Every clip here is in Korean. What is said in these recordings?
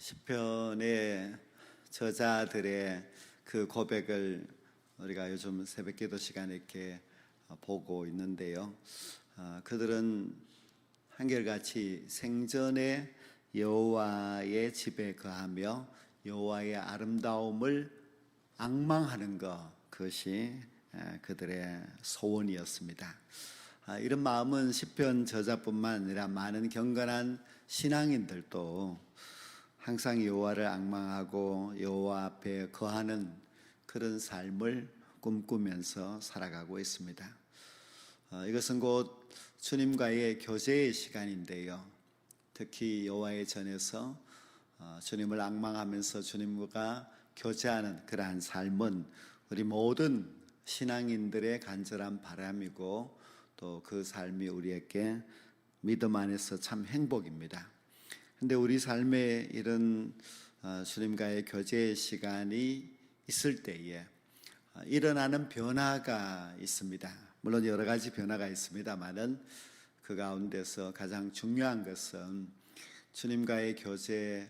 시편의 저자들의 그 고백을 우리가 요즘 새벽기도 시간에 이렇게 보고 있는데요. 그들은 한결같이 생전에 여호와의 집에 거하며 여호와의 아름다움을 앙망하는 것, 그것이 그들의 소원이었습니다. 이런 마음은 시편 저자뿐만 아니라 많은 경건한 신앙인들도 항상 여호와를 앙망하고 여호와 앞에 거하는 그런 삶을 꿈꾸면서 살아가고 있습니다. 이것은 곧 주님과의 교제의 시간인데요. 특히 여호와의 전에서 주님을 앙망하면서 주님과 교제하는 그러한 삶은 우리 모든 신앙인들의 간절한 바람이고 또 그 삶이 우리에게 믿음 안에서 참 행복입니다. 근데 우리 삶에 이런 주님과의 교제의 시간이 있을 때에 일어나는 변화가 있습니다. 물론 여러 가지 변화가 있습니다만은 그 가운데서 가장 중요한 것은 주님과의 교제한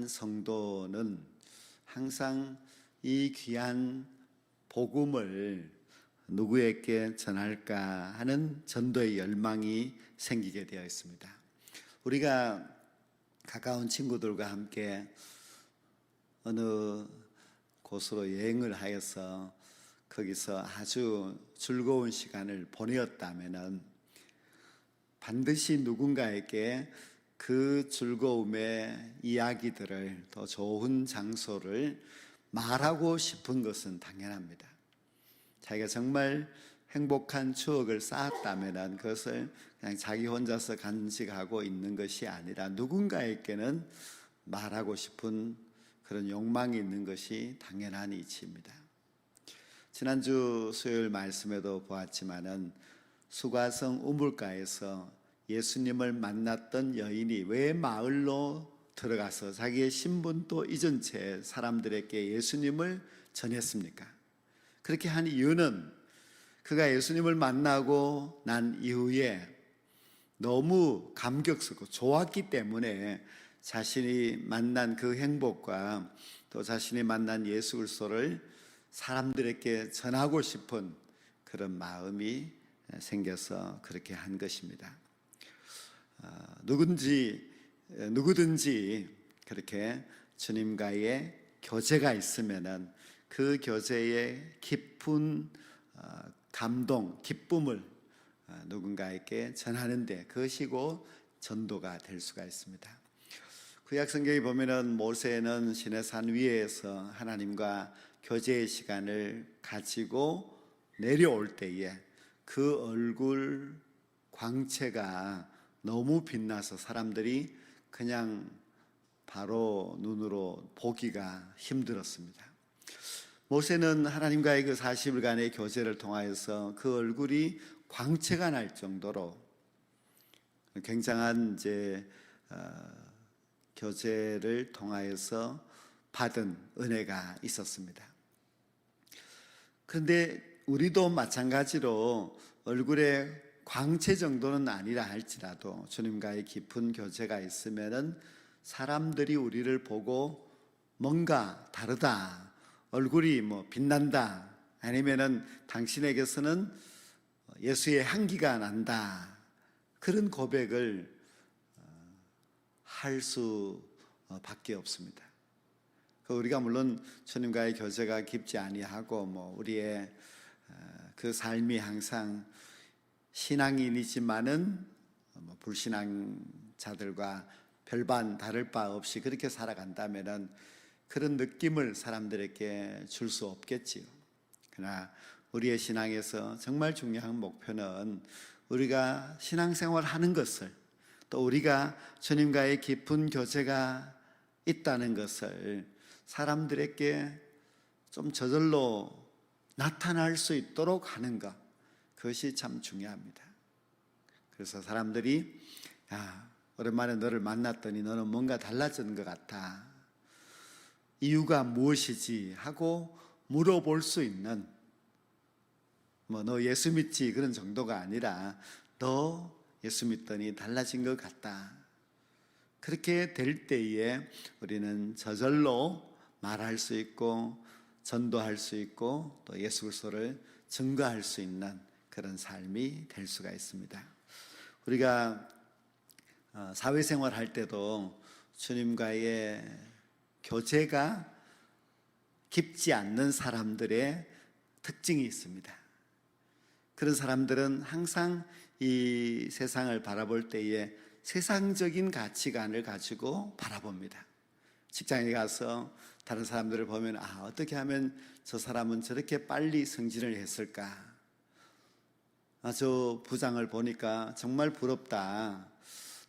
성도는 항상 이 귀한 복음을 누구에게 전할까 하는 전도의 열망이 생기게 되어 있습니다. 우리가 가까운 친구들과 함께 어느 곳으로 여행을 하여서 거기서 아주 즐거운 시간을 보내었다면 반드시 누군가에게 그 즐거움의 이야기들을, 더 좋은 장소를 말하고 싶은 것은 당연합니다. 자기가 정말 행복한 추억을 쌓았다면 그것을 그냥 자기 혼자서 간직하고 있는 것이 아니라 누군가에게는 말하고 싶은 그런 욕망이 있는 것이 당연한 이치입니다. 지난주 수요일 말씀에도 보았지만은 수가성 우물가에서 예수님을 만났던 여인이 왜 마을로 들어가서 자기의 신분도 잊은 채 사람들에게 예수님을 전했습니까? 그렇게 한 이유는 그가 예수님을 만나고 난 이후에 너무 감격스럽고 좋았기 때문에 자신이 만난 그 행복과 또 자신이 만난 예수 그리스도를 사람들에게 전하고 싶은 그런 마음이 생겨서 그렇게 한 것입니다. 누구든지 그렇게 주님과의 교제가 있으면은 그 교제의 깊은 감동, 기쁨을 누군가에게 전하는데 그것이 곧 전도가 될 수가 있습니다. 구약 성경에 보면은 모세는 시내산 위에서 하나님과 교제의 시간을 가지고 내려올 때에 그 얼굴 광채가 너무 빛나서 사람들이 그냥 바로 눈으로 보기가 힘들었습니다. 모세는 하나님과의 그 40일간의 교제를 통하여서 그 얼굴이 광채가 날 정도로 굉장한 교제를 통하여서 받은 은혜가 있었습니다. 그런데 우리도 마찬가지로 얼굴에 광채 정도는 아니라 할지라도 주님과의 깊은 교제가 있으면은 사람들이 우리를 보고 뭔가 다르다, 얼굴이 빛난다, 아니면은 당신에게서는 예수의 향기가 난다, 그런 고백을 할 수밖에 없습니다. 우리가 물론 주님과의 교제가 깊지 아니하고 우리의 그 삶이 항상 신앙인이지만은 불신앙자들과 별반 다를 바 없이 그렇게 살아간다면은 그런 느낌을 사람들에게 줄 수 없겠지요. 그러나 우리의 신앙에서 정말 중요한 목표는 우리가 신앙생활 하는 것을, 또 우리가 주님과의 깊은 교제가 있다는 것을 사람들에게 좀 저절로 나타날 수 있도록 하는 것, 그것이 참 중요합니다. 그래서 사람들이 오랜만에 너를 만났더니 너는 뭔가 달라진 것 같아, 이유가 무엇이지 하고 물어볼 수 있는, 너 예수 믿지 그런 정도가 아니라 너 예수 믿더니 달라진 것 같다, 그렇게 될 때에 우리는 저절로 말할 수 있고 전도할 수 있고 또 예수 그리스도를 증거할 수 있는 그런 삶이 될 수가 있습니다. 우리가 사회생활 할 때도 주님과의 교제가 깊지 않는 사람들의 특징이 있습니다. 그런 사람들은 항상 이 세상을 바라볼 때에 세상적인 가치관을 가지고 바라봅니다. 직장에 가서 다른 사람들을 보면 어떻게 하면 저 사람은 저렇게 빨리 승진을 했을까? 저 부장을 보니까 정말 부럽다.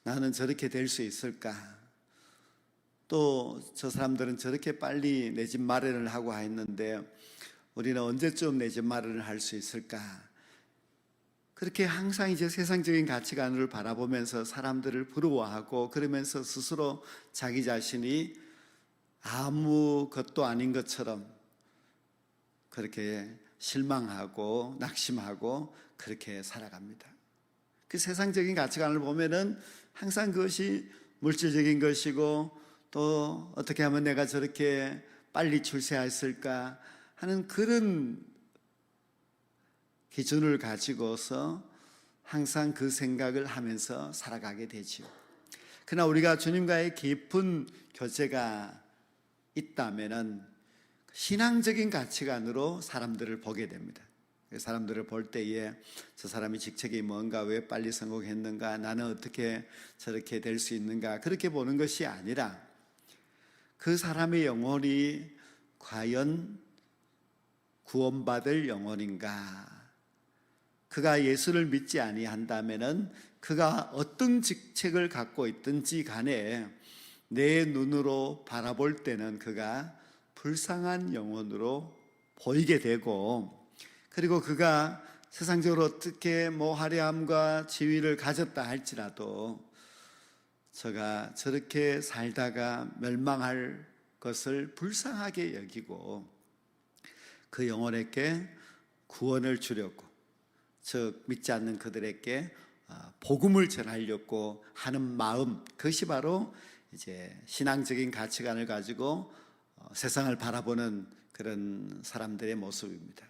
나는 저렇게 될 수 있을까? 또 저 사람들은 저렇게 빨리 내 집 마련을 하고 했는데 우리는 언제쯤 내 집 마련을 할 수 있을까? 그렇게 항상 이제 세상적인 가치관을 바라보면서 사람들을 부러워하고 그러면서 스스로 자기 자신이 아무것도 아닌 것처럼 그렇게 실망하고 낙심하고 그렇게 살아갑니다. 그 세상적인 가치관을 보면은 항상 그것이 물질적인 것이고 또 어떻게 하면 내가 저렇게 빨리 출세했을까 하는 그런 기준을 가지고서 항상 그 생각을 하면서 살아가게 되지요. 그러나 우리가 주님과의 깊은 교제가 있다면은 신앙적인 가치관으로 사람들을 보게 됩니다. 사람들을 볼 때에 저 사람이 직책이 뭔가, 왜 빨리 성공했는가, 나는 어떻게 저렇게 될 수 있는가, 그렇게 보는 것이 아니라 그 사람의 영혼이 과연 구원받을 영혼인가, 그가 예수를 믿지 아니한다면은 그가 어떤 직책을 갖고 있든지 간에 내 눈으로 바라볼 때는 그가 불쌍한 영혼으로 보이게 되고, 그리고 그가 세상적으로 어떻게 화려함과 지위를 가졌다 할지라도 저가 저렇게 살다가 멸망할 것을 불쌍하게 여기고 그 영혼에게 구원을 주려고, 즉 믿지 않는 그들에게 복음을 전하려고 하는 마음, 그것이 바로 이제 신앙적인 가치관을 가지고 세상을 바라보는 그런 사람들의 모습입니다.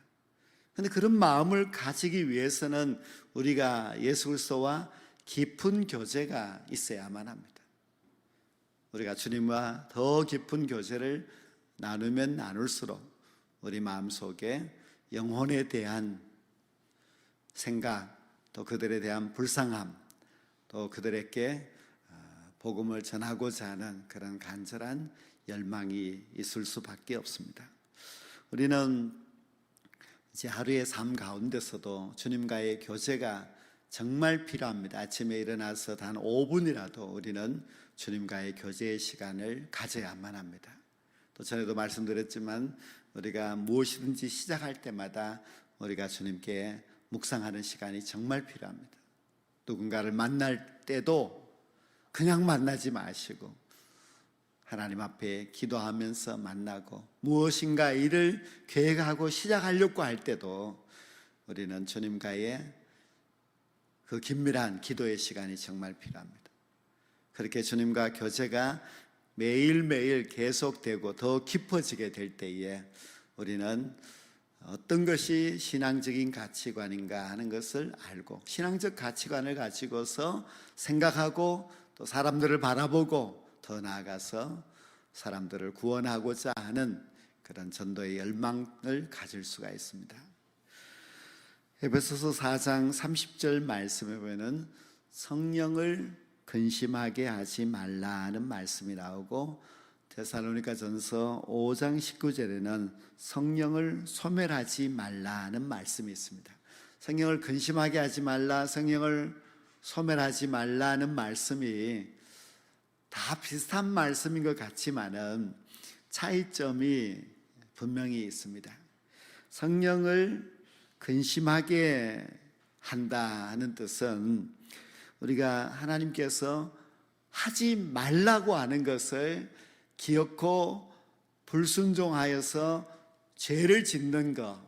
그런데 그런 마음을 가지기 위해서는 우리가 예수 그리스도와 깊은 교제가 있어야만 합니다. 우리가 주님과 더 깊은 교제를 나누면 나눌수록 우리 마음속에 영혼에 대한 생각, 또 그들에 대한 불쌍함, 또 그들에게 복음을 전하고자 하는 그런 간절한 열망이 있을 수밖에 없습니다. 우리는 이제 하루의 삶 가운데서도 주님과의 교제가 정말 필요합니다. 아침에 일어나서 단 5분이라도 우리는 주님과의 교제의 시간을 가져야만 합니다. 또 전에도 말씀드렸지만 우리가 무엇이든지 시작할 때마다 우리가 주님께 묵상하는 시간이 정말 필요합니다. 누군가를 만날 때도 그냥 만나지 마시고 하나님 앞에 기도하면서 만나고, 무엇인가 일을 계획하고 시작하려고 할 때도 우리는 주님과의 그 긴밀한 기도의 시간이 정말 필요합니다. 그렇게 주님과 교제가 매일매일 계속되고 더 깊어지게 될 때에 우리는 어떤 것이 신앙적인 가치관인가 하는 것을 알고, 신앙적 가치관을 가지고서 생각하고 또 사람들을 바라보고 더 나아가서 사람들을 구원하고자 하는 그런 전도의 열망을 가질 수가 있습니다. 에베소서 4장 30절 말씀에 보면 성령을 근심하게 하지 말라는 말씀이 나오고, 데살로니가전서 5장 19절에는 성령을 소멸하지 말라는 말씀이 있습니다. 성령을 근심하게 하지 말라, 성령을 소멸하지 말라는 말씀이 다 비슷한 말씀인 것 같지만은 차이점이 분명히 있습니다. 성령을 근심하게 한다 하는 뜻은 우리가 하나님께서 하지 말라고 하는 것을 기어코 불순종하여서 죄를 짓는 것,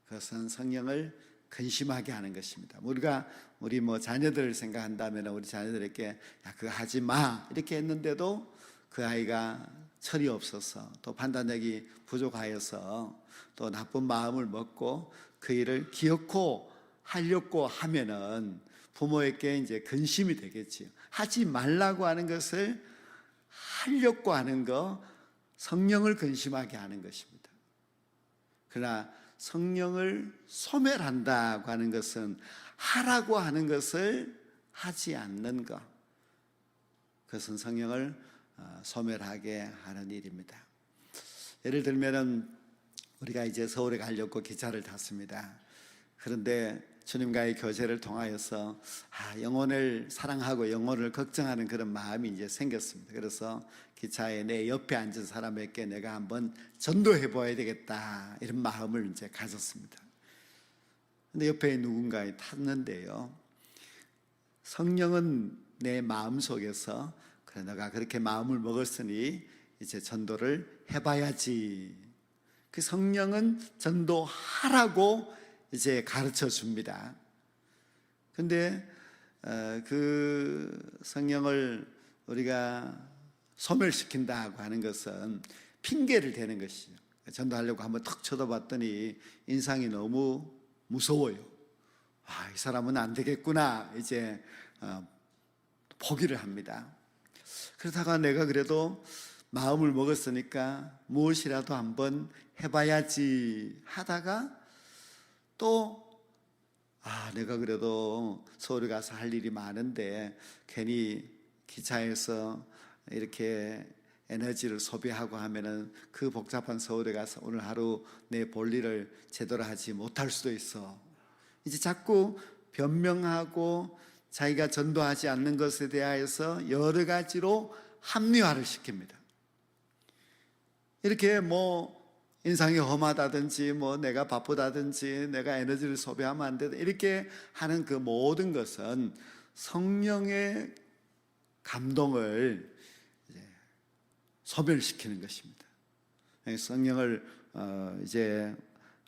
그것은 성령을 근심하게 하는 것입니다. 우리 자녀들을 생각한다면 우리 자녀들에게 야, 그거 하지 마 이렇게 했는데도 그 아이가 철이 없어서 또 판단력이 부족하여서 또 나쁜 마음을 먹고 그 일을 기어코 하려고 하면은 부모에게 이제 근심이 되겠지요. 하지 말라고 하는 것을 하려고 하는 거, 성령을 근심하게 하는 것입니다. 그러나 성령을 소멸한다고 하는 것은 하라고 하는 것을 하지 않는 것, 그것은 성령을 소멸하게 하는 일입니다. 예를 들면은 우리가 이제 서울에 가려고 기차를 탔습니다. 그런데 주님과의 교제를 통하여서 영혼을 사랑하고 영혼을 걱정하는 그런 마음이 이제 생겼습니다. 그래서 기차에 내 옆에 앉은 사람에게 내가 한번 전도해 보아야 되겠다 이런 마음을 이제 가졌습니다. 근데 옆에 누군가 탔는데요, 성령은 내 마음 속에서 그래 너가 그렇게 마음을 먹었으니 이제 전도를 해봐야지. 그 성령은 전도하라고 이제 가르쳐 줍니다. 근데 그 성령을 우리가 소멸시킨다고 하는 것은 핑계를 대는 것이죠. 전도하려고 한번 턱 쳐다봤더니 인상이 너무 무서워요. 이 사람은 안 되겠구나 이제 포기를 합니다. 그러다가 내가 그래도 마음을 먹었으니까 무엇이라도 한번 해봐야지 하다가 또 내가 그래도 서울에 가서 할 일이 많은데 괜히 기차에서 이렇게 에너지를 소비하고 하면은 그 복잡한 서울에 가서 오늘 하루 내 볼일을 제대로 하지 못할 수도 있어. 이제 자꾸 변명하고 자기가 전도하지 않는 것에 대하여서 여러 가지로 합리화를 시킵니다. 이렇게 인상이 험하다든지 내가 바쁘다든지 내가 에너지를 소비하면 안 되다 이렇게 하는 그 모든 것은 성령의 감동을 이제 소멸시키는 것입니다. 성령을 이제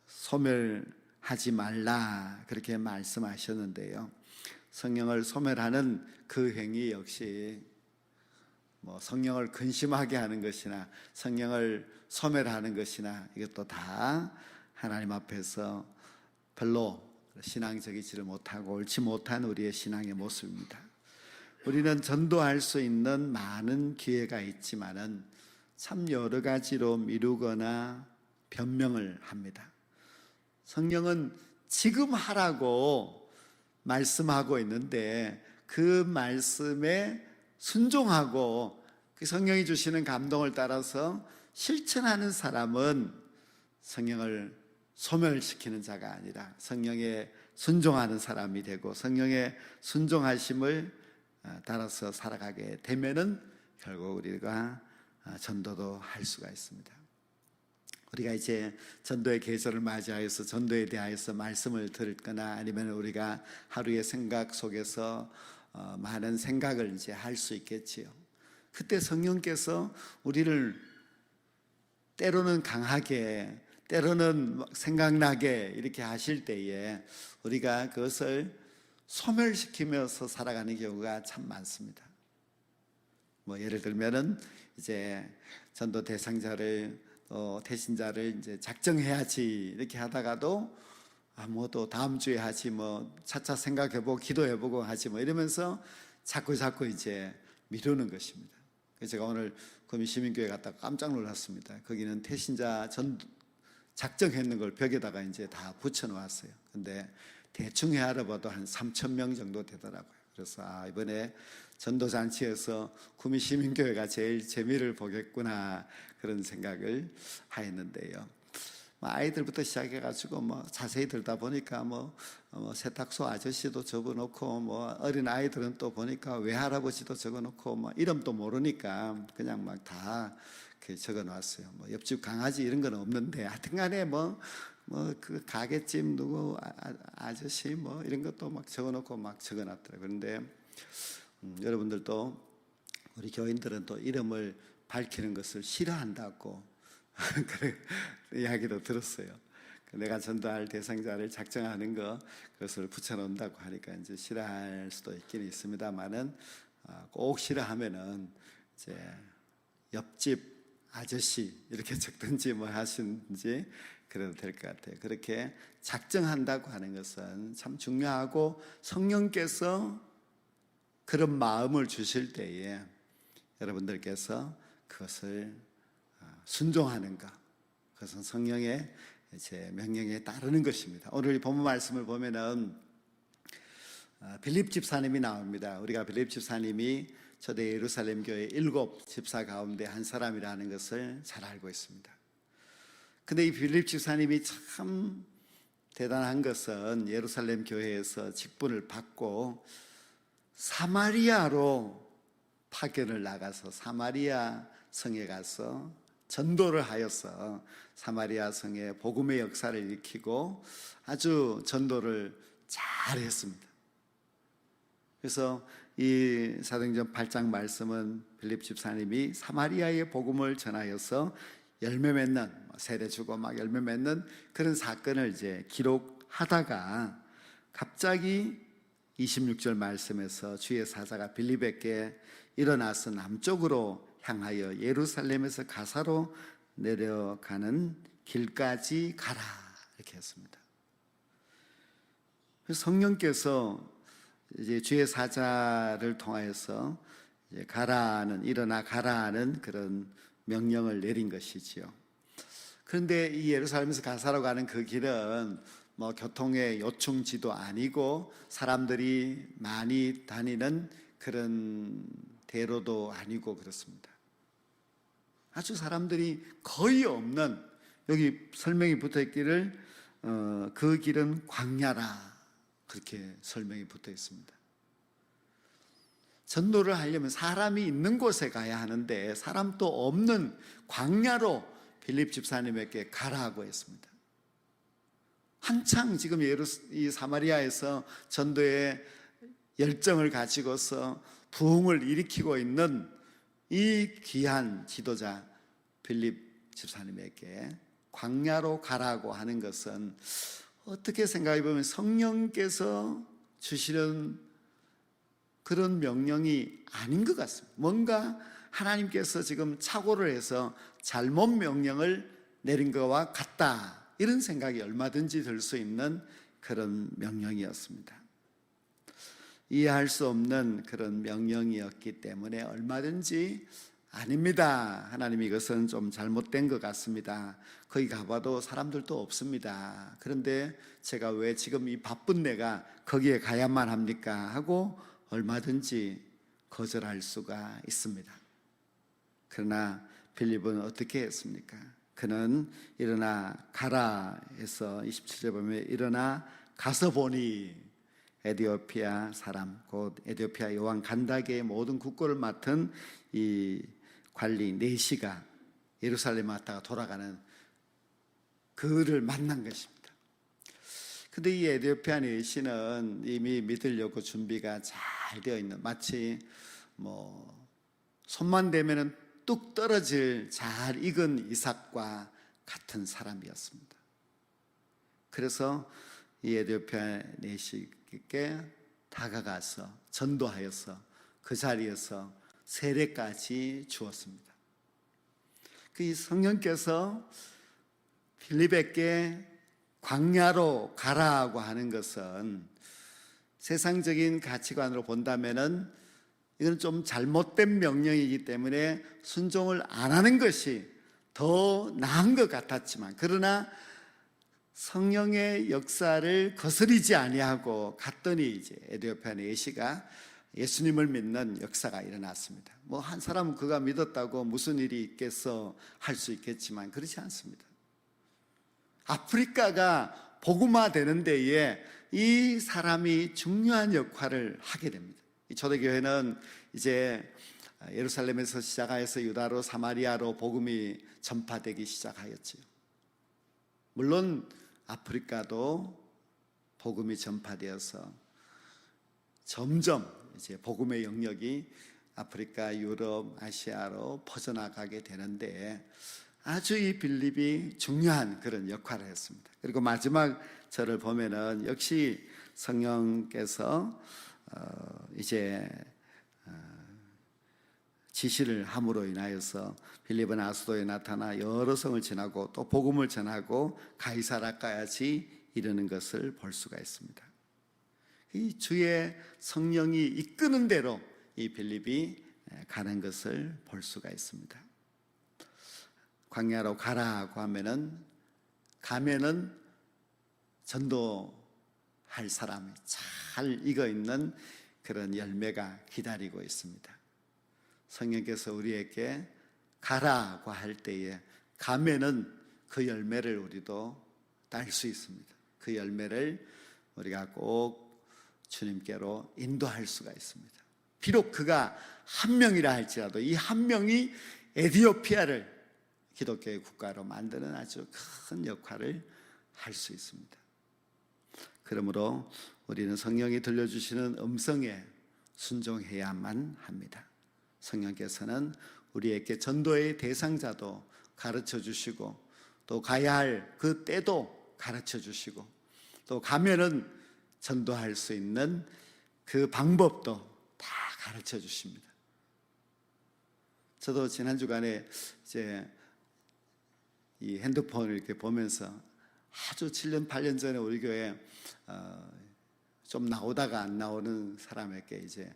소멸하지 말라 그렇게 말씀하셨는데요, 성령을 소멸하는 그 행위 역시 성령을 근심하게 하는 것이나 성령을 소멸하는 것이나 이것도 다 하나님 앞에서 별로 신앙적이지를 못하고 옳지 못한 우리의 신앙의 모습입니다. 우리는 전도할 수 있는 많은 기회가 있지만은 참 여러 가지로 미루거나 변명을 합니다. 성령은 지금 하라고 말씀하고 있는데 그 말씀에 순종하고 그 성령이 주시는 감동을 따라서 실천하는 사람은 성령을 소멸시키는 자가 아니라 성령에 순종하는 사람이 되고 성령의 순종하심을 따라서 살아가게 되면은 결국 우리가 전도도 할 수가 있습니다. 우리가 이제 전도의 계절을 맞이하여서 전도에 대하여서 말씀을 들거나 아니면 우리가 하루의 생각 속에서 많은 생각을 이제 할 수 있겠지요. 그때 성령께서 우리를 때로는 강하게 때로는 생각나게 이렇게 하실 때에 우리가 그것을 소멸시키면서 살아가는 경우가 참 많습니다. 예를 들면은 이제 전도 대상자를 대신자를 이제 작정해야지 이렇게 하다가도 또 다음 주에 하지 차차 생각해보고 기도해보고 하지 이러면서 자꾸 이제 미루는 것입니다. 그래서 제가 오늘 구미시민교회 갔다가 깜짝 놀랐습니다. 거기는 태신자 작정했는 걸 벽에다가 이제 다 붙여놓았어요. 근데 대충 헤아려봐도 한 3,000명 정도 되더라고요. 그래서 이번에 전도잔치에서 구미시민교회가 제일 재미를 보겠구나 그런 생각을 하였는데요. 아이들부터 시작해가지고 자세히 들다 보니까 세탁소 아저씨도 적어놓고 어린 아이들은 또 보니까 외할아버지도 적어놓고 이름도 모르니까 그냥 다 적어놨어요. 옆집 강아지 이런 건 없는데 하여튼간에 그 가게집 누구 아저씨 이런 것도 적어놓고 적어놨더라고요. 그런데 여러분들도 우리 교인들은 또 이름을 밝히는 것을 싫어한다고 그래 이야기도 들었어요. 내가 전도할 대상자를 작정하는 거, 그것을 붙여놓는다고 하니까 이제 싫어할 수도 있긴 있습니다만은, 꼭 싫어하면은 이제 옆집 아저씨 이렇게 적든지 뭐 하시든지 그래도 될 것 같아요. 그렇게 작정한다고 하는 것은 참 중요하고, 성령께서 그런 마음을 주실 때에 여러분들께서 그것을 순종하는가, 그것은 성령의 제 명령에 따르는 것입니다. 오늘 본문 말씀을 보면은 빌립 집사님이 나옵니다. 우리가 빌립 집사님이 초대 예루살렘 교회 7 집사 가운데 한 사람이라는 것을 잘 알고 있습니다. 근데 이 빌립 집사님이 참 대단한 것은 예루살렘 교회에서 직분을 받고 사마리아로 파견을 나가서 사마리아 성에 가서 전도를 하여서 사마리아 성에 복음의 역사를 일으키고 아주 전도를 잘 했습니다. 그래서 이 사도행전 8장 말씀은 빌립 집사님이 사마리아의 복음을 전하여서 열매 맺는, 세례 주고 막 열매 맺는 그런 사건을 이제 기록하다가 갑자기 26절 말씀에서 주의 사자가 빌립에게 일어나서 남쪽으로 향하여 예루살렘에서 가사로 내려가는 길까지 가라, 이렇게 했습니다. 성령께서 이제 주의 사자를 통하여서 이제 가라는, 일어나 가라는 그런 명령을 내린 것이지요. 그런데 이 예루살렘에서 가사로 가는 그 길은 뭐 교통의 요충지도 아니고 사람들이 많이 다니는 그런 대로도 아니고 그렇습니다. 아주 사람들이 거의 없는, 여기 설명이 붙어 있기를 그 길은 광야라, 그렇게 설명이 붙어 있습니다. 전도를 하려면 사람이 있는 곳에 가야 하는데 사람도 없는 광야로 빌립 집사님에게 가라고 했습니다. 한창 지금 이 사마리아에서 전도의 열정을 가지고서 부흥을 일으키고 있는 이 귀한 지도자 빌립 집사님에게 광야로 가라고 하는 것은 어떻게 생각해 보면 성령께서 주시는 그런 명령이 아닌 것 같습니다. 뭔가 하나님께서 지금 착오를 해서 잘못 명령을 내린 것과 같다, 이런 생각이 얼마든지 들 수 있는 그런 명령이었습니다. 이해할 수 없는 그런 명령이었기 때문에 얼마든지 아닙니다, 하나님 이것은 좀 잘못된 것 같습니다, 거기 가봐도 사람들도 없습니다, 그런데 제가 왜 지금 이 바쁜 내가 거기에 가야만 합니까 하고 얼마든지 거절할 수가 있습니다. 그러나 빌립은 어떻게 했습니까? 그는 일어나 가라 해서 27절 보면 일어나 가서 보니 에디오피아 사람, 곧 에디오피아 여왕 간다게의 모든 국고를 맡은 이 관리 네시가 예루살렘에 왔다가 돌아가는 그를 만난 것입니다. 근데 이 에디오피아 네시는 이미 믿으려고 준비가 잘 되어 있는, 마치 뭐 손만 대면은 뚝 떨어질 잘 익은 이삭과 같은 사람이었습니다. 그래서 이 에디오피아 네시께 다가가서 전도하여서 그 자리에서 세례까지 주었습니다. 그 성령께서 빌립에게 광야로 가라고 하는 것은 세상적인 가치관으로 본다면은 이건 좀 잘못된 명령이기 때문에 순종을 안 하는 것이 더 나은 것 같았지만, 그러나 성령의 역사를 거스리지 아니하고 갔더니 이제 에디오피아 네시가 예수님을 믿는 역사가 일어났습니다. 뭐 한 사람은 그가 믿었다고 무슨 일이 있겠어 할 수 있겠지만 그렇지 않습니다. 아프리카가 복음화 되는 데에 이 사람이 중요한 역할을 하게 됩니다. 이 초대교회는 이제 예루살렘에서 시작하여서 유다로 사마리아로 복음이 전파되기 시작하였지요. 물론 아프리카도 복음이 전파되어서 점점 이제 복음의 영역이 아프리카, 유럽, 아시아로 퍼져나가게 되는데 아주 이 빌립이 중요한 그런 역할을 했습니다. 그리고 마지막 절을 보면은 역시 성령께서 이제 지시를 함으로 인하여서 빌립은 아수도에 나타나 여러 성을 지나고 또 복음을 전하고 가이사라까지 이르는 것을 볼 수가 있습니다. 이 주의 성령이 이끄는 대로 이 빌립이 가는 것을 볼 수가 있습니다. 광야로 가라고 가면은 전도할 사람이 잘 익어 있는 그런 열매가 기다리고 있습니다. 성령께서 우리에게 가라고 할 때에 가면은 그 열매를 우리도 딸 수 있습니다. 그 열매를 우리가 꼭 주님께로 인도할 수가 있습니다. 비록 그가 한 명이라 할지라도 이 한 명이 에티오피아를 기독교의 국가로 만드는 아주 큰 역할을 할 수 있습니다. 그러므로 우리는 성령이 들려주시는 음성에 순종해야만 합니다. 성령께서는 우리에게 전도의 대상자도 가르쳐 주시고 또 가야 할 그 때도 가르쳐 주시고 또 가면은 전도할 수 있는 그 방법도 다 가르쳐 주십니다. 저도 지난 주간에 이제 이 핸드폰을 이렇게 보면서 아주 7년 8년 전에 우리 교회 좀 나오다가 안 나오는 사람에게 이제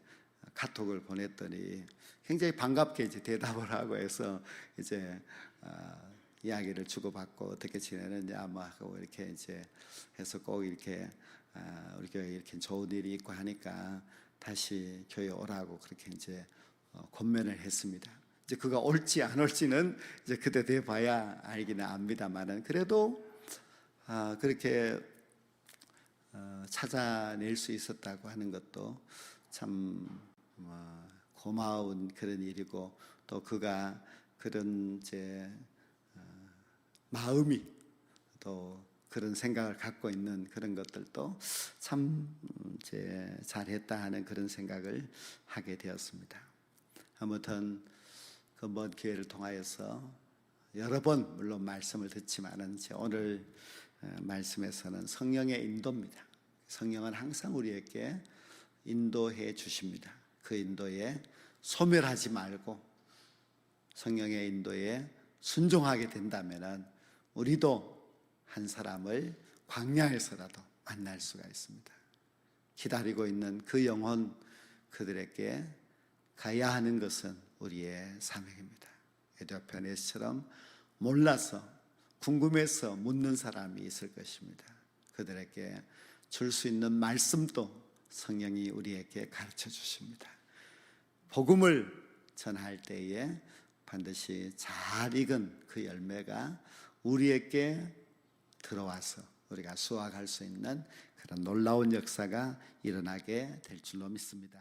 카톡을 보냈더니 굉장히 반갑게 이제 대답을 하고 해서 이제 이야기를 주고받고 어떻게 지내느냐 뭐 하고 이렇게 이제 해서 꼭 이렇게 우리 교회 이렇게 좋은 일이 있고 하니까 다시 교회 오라고 그렇게 이제 권면을 했습니다. 이제 그가 올지 안 올지는 이제 그때 돼 봐야 알기는 압니다만은 그래도 그렇게 찾아낼 수 있었다고 하는 것도 참 고마운 그런 일이고 또 그가 그런 이제 마음이 또 그런 생각을 갖고 있는 그런 것들도 참 이제 잘했다 하는 그런 생각을 하게 되었습니다. 아무튼 그 먼 기회를 통하여서 여러 번 물론 말씀을 듣지만은 오늘 말씀에서는 성령의 인도입니다. 성령은 항상 우리에게 인도해 주십니다. 그 인도에 소멸하지 말고 성령의 인도에 순종하게 된다면은 우리도 한 사람을 광야에서라도 만날 수가 있습니다. 기다리고 있는 그 영혼 그들에게 가야 하는 것은 우리의 사명입니다. 에티오피아 내시처럼 몰라서 궁금해서 묻는 사람이 있을 것입니다. 그들에게 줄 수 있는 말씀도 성령이 우리에게 가르쳐 주십니다. 복음을 전할 때에 반드시 잘 익은 그 열매가 우리에게 들어와서 우리가 수확할 수 있는 그런 놀라운 역사가 일어나게 될 줄로 믿습니다.